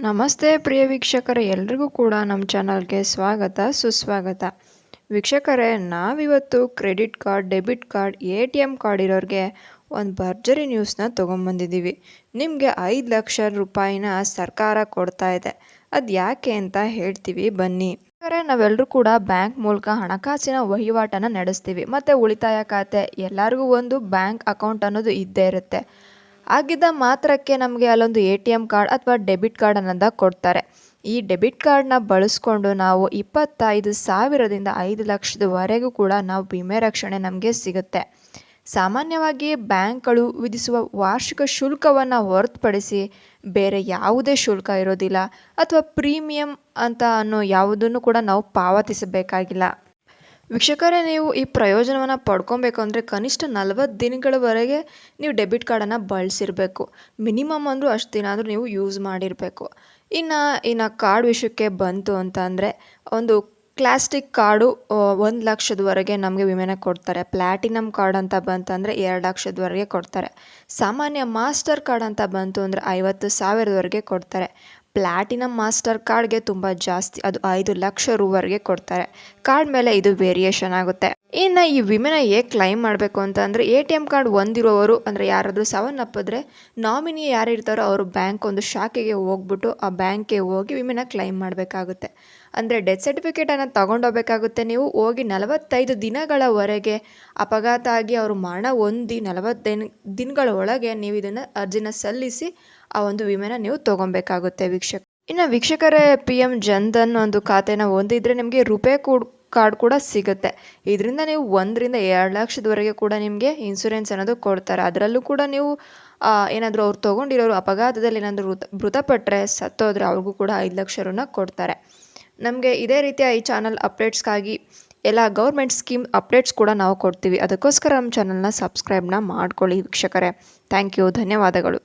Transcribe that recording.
ನಮಸ್ತೆ ಪ್ರಿಯ ವೀಕ್ಷಕರೇ, ಎಲ್ರಿಗೂ ಕೂಡ ನಮ್ಮ ಚಾನಲ್ಗೆ ಸ್ವಾಗತ ಸುಸ್ವಾಗತ. ವೀಕ್ಷಕರೇ, ನಾವಿವತ್ತು credit card, debit card, ATM card ಇರೋರಿಗೆ ಒಂದು ಭರ್ಜರಿ ನ್ಯೂಸ್ನ ತೊಗೊಂಬಂದಿದ್ದೀವಿ. ನಿಮಗೆ 5 ಲಕ್ಷ ರೂಪಾಯಿನ ಸರ್ಕಾರ ಕೊಡ್ತಾ ಇದೆ. ಅದು ಯಾಕೆ ಅಂತ ಹೇಳ್ತೀವಿ ಬನ್ನಿ. ನಾವೆಲ್ಲರೂ ಕೂಡ ಬ್ಯಾಂಕ್ ಮೂಲಕ ಹಣಕಾಸಿನ ವಹಿವಾಟನ್ನು ನಡೆಸ್ತೀವಿ. ಮತ್ತು ಉಳಿತಾಯ ಖಾತೆ, ಎಲ್ಲರಿಗೂ ಒಂದು ಬ್ಯಾಂಕ್ ಅಕೌಂಟ್ ಅನ್ನೋದು ಇದ್ದೇ ಇರುತ್ತೆ. ಆಗಿದ್ದ ಮಾತ್ರಕ್ಕೆ ನಮಗೆ ಅಲ್ಲೊಂದು ATM ಕಾರ್ಡ್ ಅಥವಾ ಡೆಬಿಟ್ ಕಾರ್ಡ್ ಅನ್ನೋದ ಕೊಡ್ತಾರೆ. ಈ ಡೆಬಿಟ್ ಕಾರ್ಡ್ನ ಬಳಸ್ಕೊಂಡು ನಾವು 25,000ದಿಂದ 5 ಲಕ್ಷದವರೆಗೂ ಕೂಡ ನಾವು ವಿಮೆ ರಕ್ಷಣೆ ನಮಗೆ ಸಿಗುತ್ತೆ. ಸಾಮಾನ್ಯವಾಗಿ ಬ್ಯಾಂಕ್ಗಳು ವಿಧಿಸುವ ವಾರ್ಷಿಕ ಶುಲ್ಕವನ್ನು ಹೊರತುಪಡಿಸಿ ಬೇರೆ ಯಾವುದೇ ಶುಲ್ಕ ಇರೋದಿಲ್ಲ, ಅಥವಾ ಪ್ರೀಮಿಯಂ ಅಂತ ಅನ್ನೋ ಯಾವುದನ್ನು ಕೂಡ ನಾವು ಪಾವತಿಸಬೇಕಾಗಿಲ್ಲ. ವೀಕ್ಷಕರೇ, ನೀವು ಈ ಪ್ರಯೋಜನವನ್ನು ಪಡ್ಕೊಬೇಕು ಅಂದರೆ ಕನಿಷ್ಠ 40 ದಿನಗಳವರೆಗೆ ನೀವು ಡೆಬಿಟ್ ಕಾರ್ಡನ್ನು ಬಳಸಿರಬೇಕು. ಮಿನಿಮಮ್ ಅಂದರೂ ಅಷ್ಟು ದಿನ ಆದರೂ ನೀವು ಯೂಸ್ ಮಾಡಿರಬೇಕು. ಇನ್ನು ಕಾರ್ಡ್ ವಿಷಯಕ್ಕೆ ಬಂತು ಅಂತ ಅಂದರೆ, ಒಂದು ಕ್ಲಾಸಿಕ್ ಕಾರ್ಡು 1 ಲಕ್ಷದವರೆಗೆ ನಮಗೆ ವಿಮೆನ ಕೊಡ್ತಾರೆ. ಪ್ಲ್ಯಾಟಿನಮ್ ಕಾರ್ಡ್ ಅಂತ ಬಂತಂದರೆ 2 ಲಕ್ಷದವರೆಗೆ ಕೊಡ್ತಾರೆ. ಸಾಮಾನ್ಯ ಮಾಸ್ಟರ್ ಕಾರ್ಡ್ ಅಂತ ಬಂತು ಅಂದರೆ 50,000ವರೆಗೆ ಕೊಡ್ತಾರೆ. ಪ್ಲ್ಯಾಟಿನಮ್ ಮಾಸ್ಟರ್ ಕಾರ್ಡ್ಗೆ ತುಂಬ ಜಾಸ್ತಿ, ಅದು 5 ಲಕ್ಷ ರೂವರೆಗೆ ಕೊಡ್ತಾರೆ. ಕಾರ್ಡ್ ಮೇಲೆ ಇದು ವೇರಿಯೇಷನ್ ಆಗುತ್ತೆ. ಇನ್ನು ಈ ವಿಮೆನ ಹೇಗೆ ಕ್ಲೈಮ್ ಮಾಡಬೇಕು ಅಂತ ಅಂದರೆ, ATM ಕಾರ್ಡ್ ಹೊಂದಿರೋರು ಅಂದರೆ ಯಾರಾದರೂ ಸಾವನ್ನಪ್ಪಿದ್ರೆ ನಾಮಿನಿ ಯಾರು ಇರ್ತಾರೋ ಅವರು ಬ್ಯಾಂಕ್ ಒಂದು ಶಾಖೆಗೆ ಹೋಗ್ಬಿಟ್ಟು ಆ ಬ್ಯಾಂಕ್ಗೆ ಹೋಗಿ ವಿಮೆನ ಕ್ಲೈಮ್ ಮಾಡಬೇಕಾಗುತ್ತೆ. ಅಂದರೆ ಡೆತ್ ಸರ್ಟಿಫಿಕೇಟನ್ನು ತಗೊಂಡೋಗ್ಬೇಕಾಗುತ್ತೆ. ನೀವು ಹೋಗಿ 45 ದಿನಗಳವರೆಗೆ ಅಪಘಾತ ಆಗಿ ಅವರು ಮರಣ ಹೊಂದಿ 40 ದಿನಗಳ ಒಳಗೆ ನೀವು ಇದನ್ನು ಅರ್ಜಿನ ಸಲ್ಲಿಸಿ ಆ ಒಂದು ವಿಮೆನ ನೀವು ತೊಗೊಬೇಕಾಗುತ್ತೆ ವೀಕ್ಷಕ. ಇನ್ನು ವೀಕ್ಷಕರೇ, PM ಜನ್ಧನ್ ಒಂದು ಖಾತೆನ ಹೊಂದಿದ್ರೆ ನಿಮಗೆ ರುಪೇ ಕಾರ್ಡ್ ಕೂಡ ಸಿಗುತ್ತೆ. ಇದರಿಂದ ನೀವು 1ರಿಂದ 2 ಲಕ್ಷದವರೆಗೆ ಕೂಡ ನಿಮಗೆ ಇನ್ಸೂರೆನ್ಸ್ ಅನ್ನೋದು ಕೊಡ್ತಾರೆ. ಅದರಲ್ಲೂ ಕೂಡ ನೀವು ಏನಾದರೂ ಅವ್ರು ತೊಗೊಂಡಿರೋರು ಅಪಘಾತದಲ್ಲಿ ಏನಾದರೂ ಮೃತಪಟ್ಟರೆ, ಸತ್ತೋದ್ರೆ ಅವ್ರಿಗೂ ಕೂಡ 5 ಲಕ್ಷ ಋಣ ಕೊಡ್ತಾರೆ. ನಮಗೆ ಇದೇ ರೀತಿಯ ಈ ಚಾನಲ್ ಅಪ್ಡೇಟ್ಸ್ಗಾಗಿ ಎಲ್ಲ ಗೌರ್ಮೆಂಟ್ ಸ್ಕೀಮ್ ಅಪ್ಡೇಟ್ಸ್ ಕೂಡ ನಾವು ಕೊಡ್ತೀವಿ. ಅದಕ್ಕೋಸ್ಕರ ನಮ್ಮ ಚಾನಲ್ನ ಸಬ್ಸ್ಕ್ರೈಬ್ನ ಮಾಡ್ಕೊಳ್ಳಿ ವೀಕ್ಷಕರೇ. ಥ್ಯಾಂಕ್ ಯು, ಧನ್ಯವಾದಗಳು.